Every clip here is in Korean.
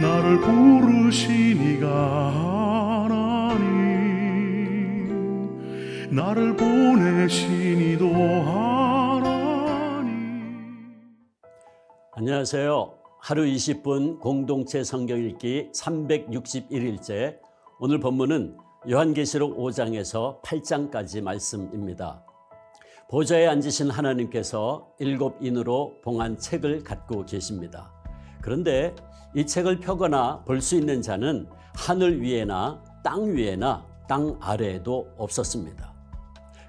나를 부르시니가 하나님, 나를 보내시니도 하나님. 안녕하세요. 하루 20분 공동체 성경 읽기 361일째. 오늘 본문은 요한계시록 5장에서 8장까지 말씀입니다. 보좌에 앉으신 하나님께서 7인으로 봉한 책을 갖고 계십니다. 그런데 이 책을 펴거나 볼 수 있는 자는 하늘 위에나 땅 위에나 땅 아래에도 없었습니다.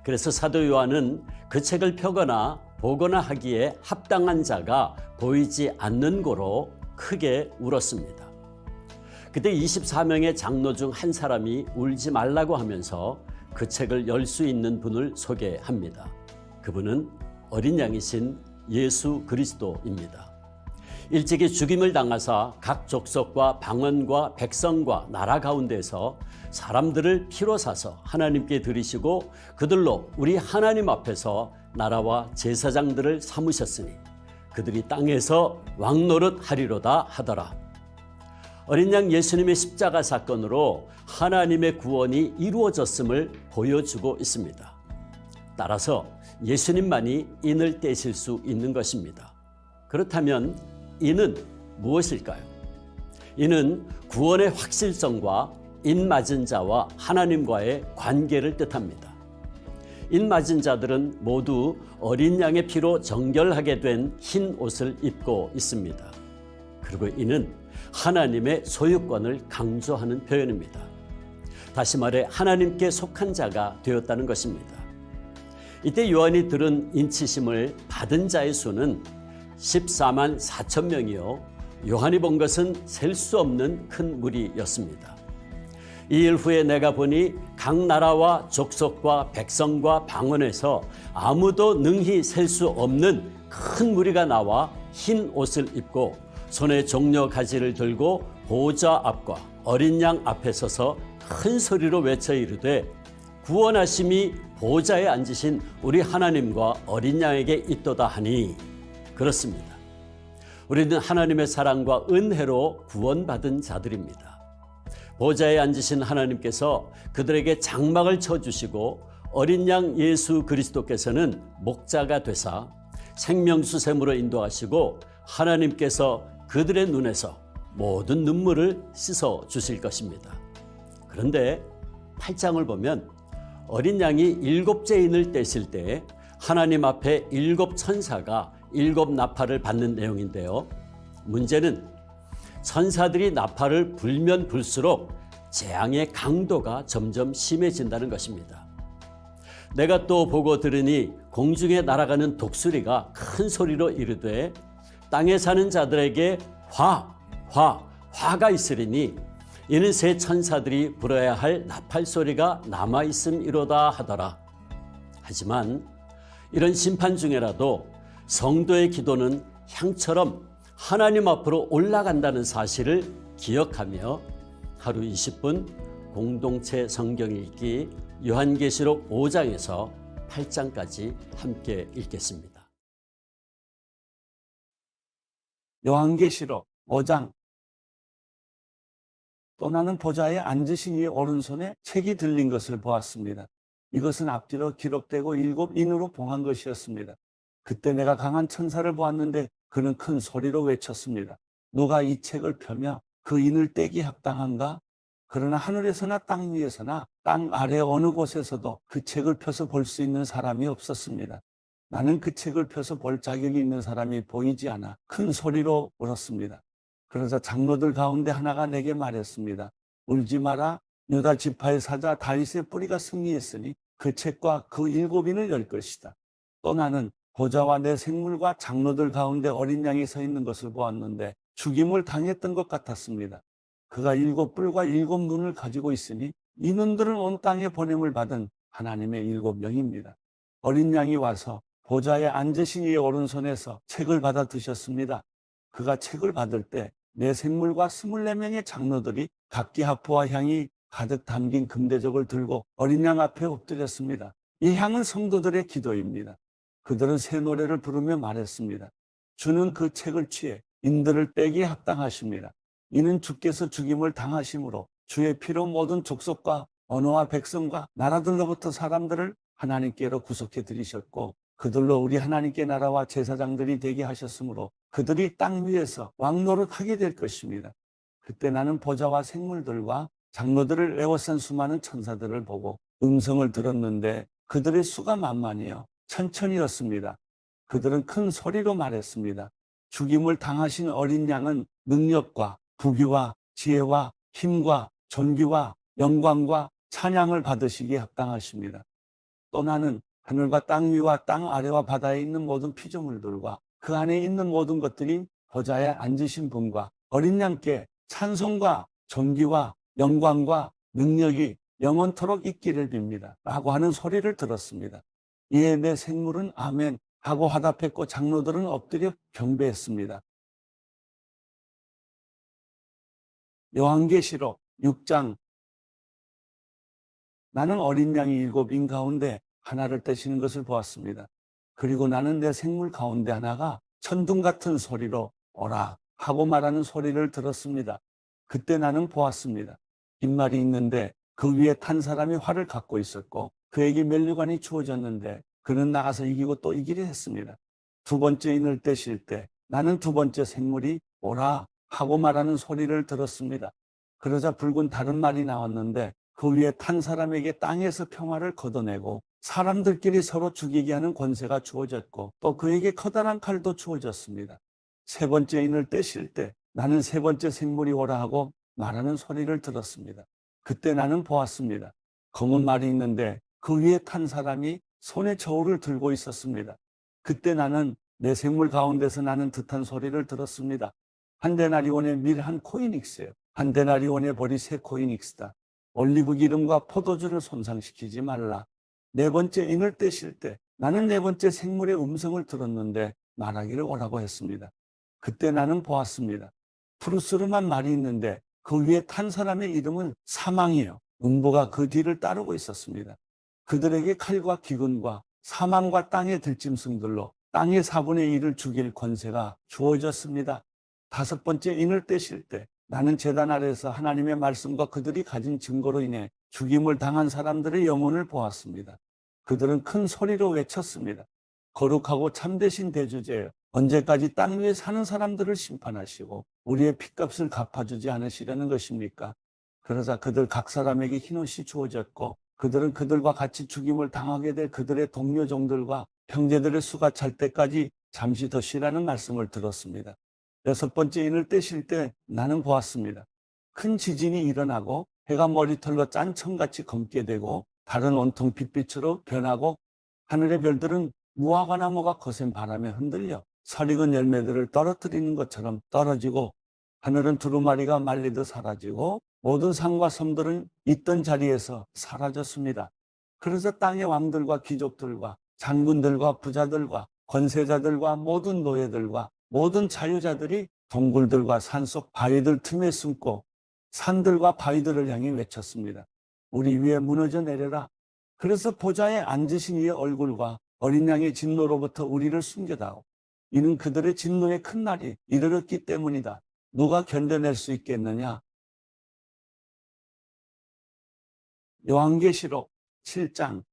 그래서 사도 요한은 그 책을 펴거나 보거나 하기에 합당한 자가 보이지 않는 고로 크게 울었습니다. 그때 24명의 장로 중 한 사람이 울지 말라고 하면서 그 책을 열 수 있는 분을 소개합니다. 그분은 어린 양이신 예수 그리스도입니다. 일찍이 죽임을 당하사 각 족속과 방언과 백성과 나라 가운데서 사람들을 피로 사서 하나님께 드리시고 그들로 우리 하나님 앞에서 나라와 제사장들을 삼으셨으니 그들이 땅에서 왕노릇 하리로다 하더라. 어린 양 예수님의 십자가 사건으로 하나님의 구원이 이루어졌음을 보여주고 있습니다. 따라서 예수님만이 인을 떼실 수 있는 것입니다. 그렇다면 인은 무엇일까요? 인은 구원의 확실성과 인 맞은 자와 하나님과의 관계를 뜻합니다. 인 맞은 자들은 모두 어린 양의 피로 정결하게 된 흰 옷을 입고 있습니다. 그리고 이는 하나님의 소유권을 강조하는 표현입니다. 다시 말해 하나님께 속한 자가 되었다는 것입니다. 이때 요한이 들은 인치심을 받은 자의 수는 14만 4천 명이요 요한이 본 것은 셀 수 없는 큰 무리였습니다. 이 일 후에 내가 보니 각 나라와 족속과 백성과 방언에서 아무도 능히 셀 수 없는 큰 무리가 나와 흰 옷을 입고 손에 종려 가지를 들고 보좌 앞과 어린 양 앞에 서서 큰 소리로 외쳐 이르되 구원하심이 보좌에 앉으신 우리 하나님과 어린 양에게 있도다 하니 그렇습니다. 우리는 하나님의 사랑과 은혜로 구원받은 자들입니다. 보좌에 앉으신 하나님께서 그들에게 장막을 쳐주시고 어린 양 예수 그리스도께서는 목자가 되사 생명수샘으로 인도하시고 하나님께서 그들의 눈에서 모든 눈물을 씻어 주실 것입니다. 그런데 8장을 보면 어린 양이 7째 인을 떼실 때 하나님 앞에 7 천사가 7 나팔을 받는 내용인데요. 문제는 천사들이 나팔을 불면 불수록 재앙의 강도가 점점 심해진다는 것입니다. 내가 또 보고 들으니 공중에 날아가는 독수리가 큰 소리로 이르되 땅에 사는 자들에게 화가 있으리니 이는 새 천사들이 불어야 할 나팔 소리가 남아있음이로다 하더라. 하지만 이런 심판 중에라도 성도의 기도는 향처럼 하나님 앞으로 올라간다는 사실을 기억하며 하루 20분 공동체 성경 읽기 요한계시록 5장에서 8장까지 함께 읽겠습니다. 요한계시록 5장. 또 나는 보좌에 앉으신 이의 오른손에 책이 들린 것을 보았습니다. 이것은 앞뒤로 기록되고 7인으로 봉한 것이었습니다. 그때 내가 강한 천사를 보았는데 그는 큰 소리로 외쳤습니다. 누가 이 책을 펴며 그 인을 떼기 합당한가? 그러나 하늘에서나 땅 위에서나 땅 아래 어느 곳에서도 그 책을 펴서 볼 수 있는 사람이 없었습니다. 나는 그 책을 펴서 볼 자격이 있는 사람이 보이지 않아 큰 소리로 울었습니다. 그러자 장로들 가운데 하나가 내게 말했습니다. 울지 마라. 유다 지파의 사자 다윗의 뿌리가 승리했으니 그 책과 그 7인을 열 것이다. 또 나는 보좌와 내 생물과 장로들 가운데 어린 양이 서 있는 것을 보았는데 죽임을 당했던 것 같았습니다. 그가 7뿔과 7눈을 가지고 있으니 이 눈들은 온 땅에 보냄을 받은 하나님의 7명입니다. 어린 양이 와서 보좌에 앉으신 이의 오른손에서 책을 받아 드셨습니다. 그가 책을 받을 때 내 생물과 24명의 장로들이 각기 하포와 향이 가득 담긴 금대접을 들고 어린 양 앞에 엎드렸습니다. 이 향은 성도들의 기도입니다. 그들은 새 노래를 부르며 말했습니다. 주는 그 책을 취해 인들을 빼기에 합당하십니다. 이는 주께서 죽임을 당하심으로 주의 피로 모든 족속과 언어와 백성과 나라들로부터 사람들을 하나님께로 구속해 드리셨고 그들로 우리 하나님께 나라와 제사장들이 되게 하셨으므로 그들이 땅 위에서 왕노릇하게 될 것입니다. 그때 나는 보좌와 생물들과 장로들을 에워싼 수많은 천사들을 보고 음성을 들었는데 그들의 수가 만만이요 천천이었습니다. 그들은 큰 소리로 말했습니다. 죽임을 당하신 어린 양은 능력과 부귀와 지혜와 힘과 존귀와 영광과 찬양을 받으시기에 합당하십니다. 또 나는 하늘과 땅 위와 땅 아래와 바다에 있는 모든 피조물들과 그 안에 있는 모든 것들이 보좌에 앉으신 분과 어린 양께 찬송과 존귀와 영광과 능력이 영원토록 있기를 빕니다. 라고 하는 소리를 들었습니다. 이에 내 생물은 아멘 하고 화답했고 장로들은 엎드려 경배했습니다. 요한계시록 6장. 나는 어린 양이 7인 가운데 하나를 떼시는 것을 보았습니다. 그리고 나는 내 생물 가운데 하나가 천둥 같은 소리로 오라 하고 말하는 소리를 들었습니다. 그때 나는 보았습니다. 깃말이 있는데 그 위에 탄 사람이 활을 갖고 있었고 그에게 면류관이 주어졌는데 그는 나가서 이기고 또 이기려 했습니다. 두 번째 인을 떼실 때 나는 두 번째 생물이 오라 하고 말하는 소리를 들었습니다. 그러자 붉은 다른 말이 나왔는데 그 위에 탄 사람에게 땅에서 평화를 걷어내고 사람들끼리 서로 죽이게 하는 권세가 주어졌고 또 그에게 커다란 칼도 주어졌습니다. 세 번째 인을 떼실 때 나는 세 번째 생물이 오라 하고 말하는 소리를 들었습니다. 그때 나는 보았습니다. 검은 말이 있는데 그 위에 탄 사람이 손에 저울을 들고 있었습니다. 그때 나는 내 생물 가운데서 나는 듯한 소리를 들었습니다. 한 데나리온의 밀 한 코이닉스예요. 한 데나리온의 벌이 3코이닉스다. 올리브 기름과 포도주를 손상시키지 말라. 네 번째 인을 떼실 때 나는 네 번째 생물의 음성을 들었는데 말하기를 오라고 했습니다. 그때 나는 보았습니다. 푸르스름한 말이 있는데 그 위에 탄 사람의 이름은 사망이에요. 음보가 그 뒤를 따르고 있었습니다. 그들에게 칼과 기근과 사망과 땅의 들짐승들로 땅의 4분의 1을 죽일 권세가 주어졌습니다. 다섯 번째 인을 떼실 때 나는 제단 아래에서 하나님의 말씀과 그들이 가진 증거로 인해 죽임을 당한 사람들의 영혼을 보았습니다. 그들은 큰 소리로 외쳤습니다. 거룩하고 참되신 대주제여, 언제까지 땅 위에 사는 사람들을 심판하시고 우리의 핏값을 갚아주지 않으시려는 것입니까? 그러자 그들 각 사람에게 흰옷이 주어졌고 그들은 그들과 같이 죽임을 당하게 될 그들의 동료종들과 형제들의 수가 찰 때까지 잠시 더 쉬라는 말씀을 들었습니다. 여섯 번째 인을 떼실 때 나는 보았습니다. 큰 지진이 일어나고 해가 머리털로 짠 청같이 검게 되고 달은 온통 빛빛으로 변하고 하늘의 별들은 무화과 나무가 거센 바람에 흔들려 설익은 열매들을 떨어뜨리는 것처럼 떨어지고 하늘은 두루마리가 말리듯 사라지고 모든 산과 섬들은 있던 자리에서 사라졌습니다. 그래서 땅의 왕들과 귀족들과 장군들과 부자들과 권세자들과 모든 노예들과 모든 자유자들이 동굴들과 산속 바위들 틈에 숨고 산들과 바위들을 향해 외쳤습니다. 우리 위에 무너져 내려라. 그래서 보좌에 앉으신 이의 얼굴과 어린 양의 진노로부터 우리를 숨겨다오. 이는 그들의 진노의 큰 날이 이르렀기 때문이다. 누가 견뎌낼 수 있겠느냐? 요한계시록 7장.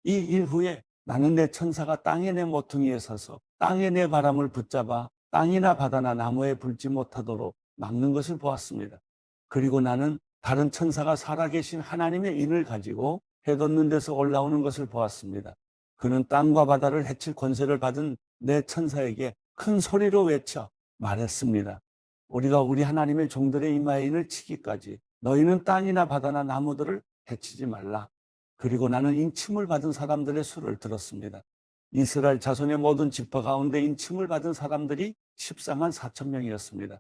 이 일 후에 나는 내 천사가 땅의 내 모퉁이에 서서 땅의 내 바람을 붙잡아 땅이나 바다나 나무에 불지 못하도록 막는 것을 보았습니다. 그리고 나는 다른 천사가 살아계신 하나님의 인을 가지고 해 돋는 데서 올라오는 것을 보았습니다. 그는 땅과 바다를 해칠 권세를 받은 내 천사에게 큰 소리로 외쳐 말했습니다. 우리가 우리 하나님의 종들의 이마에 인을 치기까지 너희는 땅이나 바다나 나무들을 해치지 말라. 그리고 나는 인침을 받은 사람들의 수를 들었습니다. 이스라엘 자손의 모든 지파 가운데 인침을 받은 사람들이 14만 4천 명이었습니다.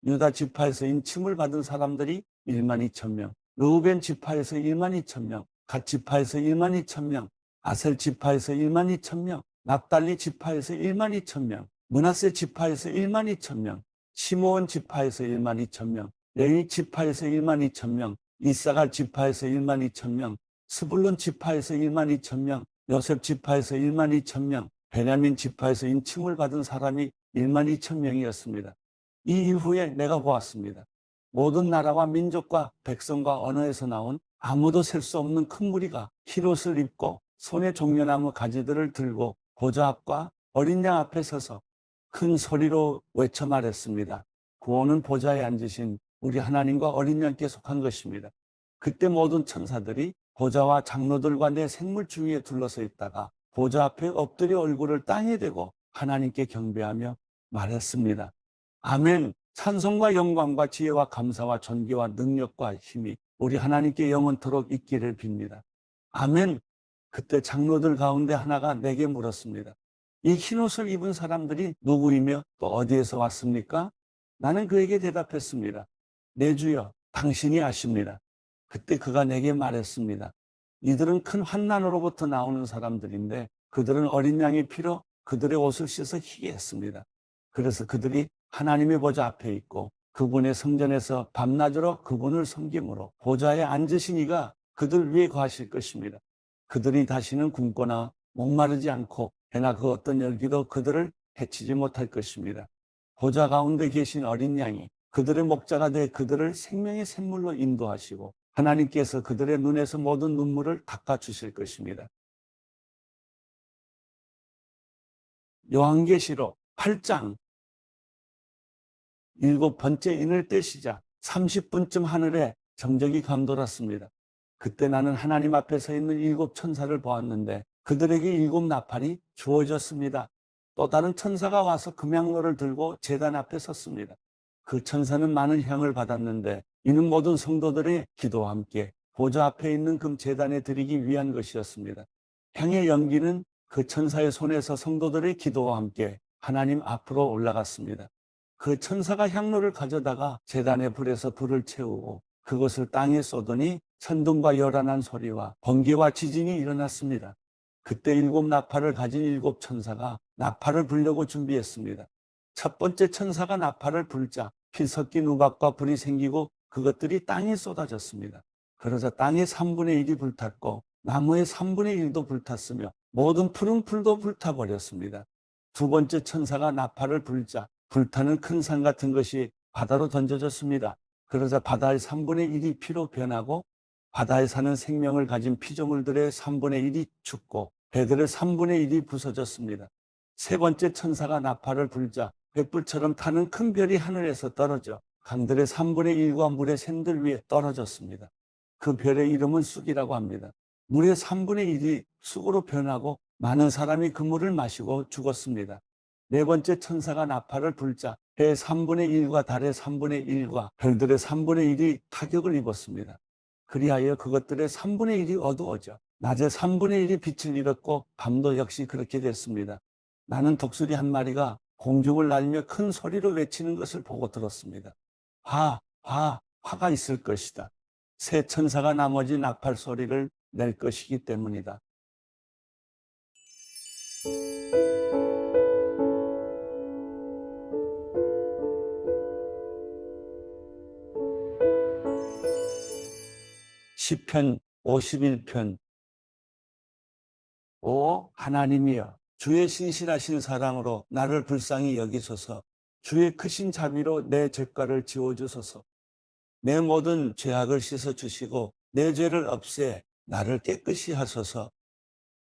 유다 지파에서 인침을 받은 사람들이 1만 2천 명, 르우벤 지파에서 1만 2천 명, 갓 지파에서 1만 2천 명, 아셀 지파에서 1만 2천 명, 납달리 지파에서 1만 2천 명, 므낫세 지파에서 1만 2천 명, 시므온 지파에서 1만 2천 명, 레위 지파에서 1만 2천 명, 이사갈 지파에서 1만 2천 명, 스불론 지파에서 1만 2천 명, 요셉 지파에서 1만 2천 명, 베냐민 지파에서 인침을 받은 사람이 1만 2천 명이었습니다. 이 이후에 내가 보았습니다. 모든 나라와 민족과 백성과 언어에서 나온 아무도 셀 수 없는 큰 무리가 흰옷을 입고 손에 종려나무 가지들을 들고 보좌 앞과 어린 양 앞에 서서 큰 소리로 외쳐 말했습니다. 구원은 보좌에 앉으신 우리 하나님과 어린 양께 속한 것입니다. 그때 모든 천사들이 보좌와 장로들과 내 생물 주위에 둘러서 있다가 보좌 앞에 엎드려 얼굴을 땅에 대고 하나님께 경배하며 말했습니다. 아멘. 찬송과 영광과 지혜와 감사와 존귀와 능력과 힘이 우리 하나님께 영원토록 있기를 빕니다. 아멘. 그때 장로들 가운데 하나가 내게 물었습니다. 이 흰옷을 입은 사람들이 누구이며 또 어디에서 왔습니까? 나는 그에게 대답했습니다. 내 주여, 당신이 아십니다. 그때 그가 내게 말했습니다. 이들은 큰 환난으로부터 나오는 사람들인데 그들은 어린 양의 피로 그들의 옷을 씻어 희게 했습니다. 그래서 그들이 하나님의 보좌 앞에 있고 그분의 성전에서 밤낮으로 그분을 섬김으로 보좌에 앉으신 이가 그들 위에 거하실 것입니다. 그들이 다시는 굶거나 목마르지 않고 해나 그 어떤 열기도 그들을 해치지 못할 것입니다. 보좌 가운데 계신 어린 양이 그들의 목자가 돼 그들을 생명의 샘물로 인도하시고 하나님께서 그들의 눈에서 모든 눈물을 닦아주실 것입니다. 요한계시록 8장 7번째 인을 떼시자 30분쯤 하늘에 정적이 감돌았습니다. 그때 나는 하나님 앞에 서 있는 7 천사를 보았는데 그들에게 7 나팔이 주어졌습니다. 또 다른 천사가 와서 금향로를 들고 제단 앞에 섰습니다. 그 천사는 많은 향을 받았는데 이는 모든 성도들의 기도와 함께 보좌 앞에 있는 금 제단에 드리기 위한 것이었습니다. 향의 연기는 그 천사의 손에서 성도들의 기도와 함께 하나님 앞으로 올라갔습니다. 그 천사가 향로를 가져다가 제단의 불에서 불을 채우고 그것을 땅에 쏟으니 천둥과 요란한 소리와 번개와 지진이 일어났습니다. 그때 7 나팔을 가진 7 천사가 나팔을 불려고 준비했습니다. 첫 번째 천사가 나팔을 불자 피 섞인 우박과 불이 생기고 그것들이 땅에 쏟아졌습니다. 그러자 땅의 3분의 1이 불탔고 나무의 3분의 1도 불탔으며 모든 푸른 풀도 불타버렸습니다. 두 번째 천사가 나팔을 불자 불타는 큰 산 같은 것이 바다로 던져졌습니다. 그러자 바다의 3분의 1이 피로 변하고 바다에 사는 생명을 가진 피조물들의 3분의 1이 죽고 배들의 3분의 1이 부서졌습니다. 세 번째 천사가 나팔을 불자 횃불처럼 타는 큰 별이 하늘에서 떨어져 강들의 3분의 1과 물의 샘들 위에 떨어졌습니다. 그 별의 이름은 쑥이라고 합니다. 물의 3분의 1이 쑥으로 변하고 많은 사람이 그 물을 마시고 죽었습니다. 네 번째 천사가 나팔을 불자 해의 3분의 1과 달의 3분의 1과 별들의 3분의 1이 타격을 입었습니다. 그리하여 그것들의 3분의 1이 어두워져 낮에 3분의 1이 빛을 잃었고 밤도 역시 그렇게 됐습니다. 나는 독수리 한 마리가 공중을 날며 큰 소리로 외치는 것을 보고 들었습니다. 화가 있을 것이다. 새 천사가 나머지 나팔 소리를 낼 것이기 때문이다. 시편 51편. 오 하나님이여, 주의 신실하신 사랑으로 나를 불쌍히 여기소서. 주의 크신 자비로 내 죄가를 지워주소서. 내 모든 죄악을 씻어주시고 내 죄를 없애 나를 깨끗이 하소서.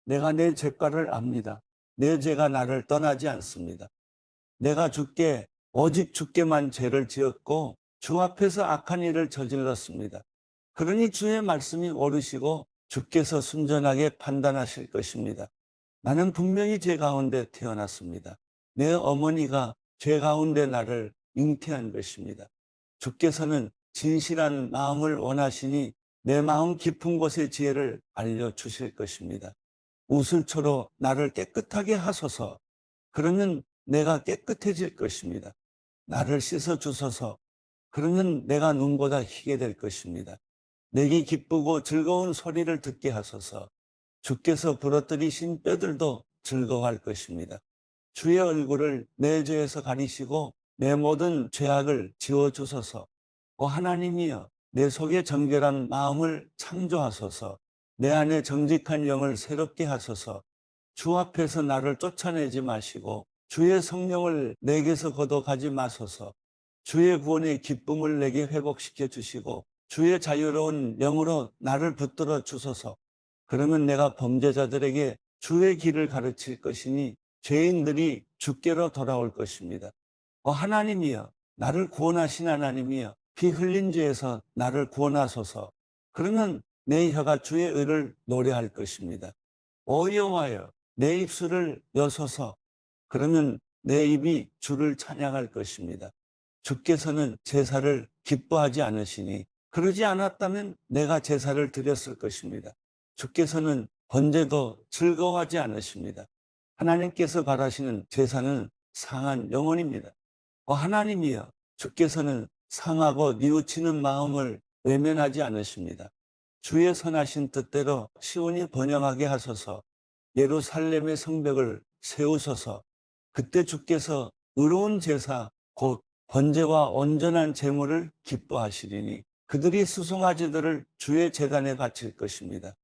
내가 내 죄가를 압니다. 내 죄가 나를 떠나지 않습니다. 내가 오직 주께만 죄를 지었고 주 앞에서 악한 일을 저질렀습니다. 그러니 주의 말씀이 옳으시고 주께서 순전하게 판단하실 것입니다. 나는 분명히 죄 가운데 태어났습니다. 내 어머니가 죄 가운데 나를 잉태한 것입니다. 주께서는 진실한 마음을 원하시니 내 마음 깊은 곳의 지혜를 알려주실 것입니다. 우슬초로 나를 깨끗하게 하소서. 그러면 내가 깨끗해질 것입니다. 나를 씻어주소서. 그러면 내가 눈보다 희게 될 것입니다. 내게 기쁘고 즐거운 소리를 듣게 하소서. 주께서 부러뜨리신 뼈들도 즐거워할 것입니다. 주의 얼굴을 내 죄에서 가리시고 내 모든 죄악을 지워주소서. 오 하나님이여, 내 속에 정결한 마음을 창조하소서. 내 안에 정직한 영을 새롭게 하소서. 주 앞에서 나를 쫓아내지 마시고 주의 성령을 내게서 거둬가지 마소서. 주의 구원의 기쁨을 내게 회복시켜 주시고 주의 자유로운 영으로 나를 붙들어 주소서. 그러면 내가 범죄자들에게 주의 길을 가르칠 것이니 죄인들이 주께로 돌아올 것입니다. 하나님이여, 나를 구원하신 하나님이여, 피 흘린 죄에서 나를 구원하소서. 그러면 내 혀가 주의 의를 노래할 것입니다. 여호와여, 내 입술을 여소서. 그러면 내 입이 주를 찬양할 것입니다. 주께서는 제사를 기뻐하지 않으시니 그러지 않았다면 내가 제사를 드렸을 것입니다. 주께서는 번제도 즐거워하지 않으십니다. 하나님께서 바라시는 제사는 상한 영혼입니다. 하나님이여, 주께서는 상하고 뉘우치는 마음을 외면하지 않으십니다. 주의 선하신 뜻대로 시온이 번영하게 하소서. 예루살렘의 성벽을 세우소서. 그때 주께서 의로운 제사 곧 번제와 온전한 제물을 기뻐하시리니 그들이 수송아지들을 주의 제단에 바칠 것입니다.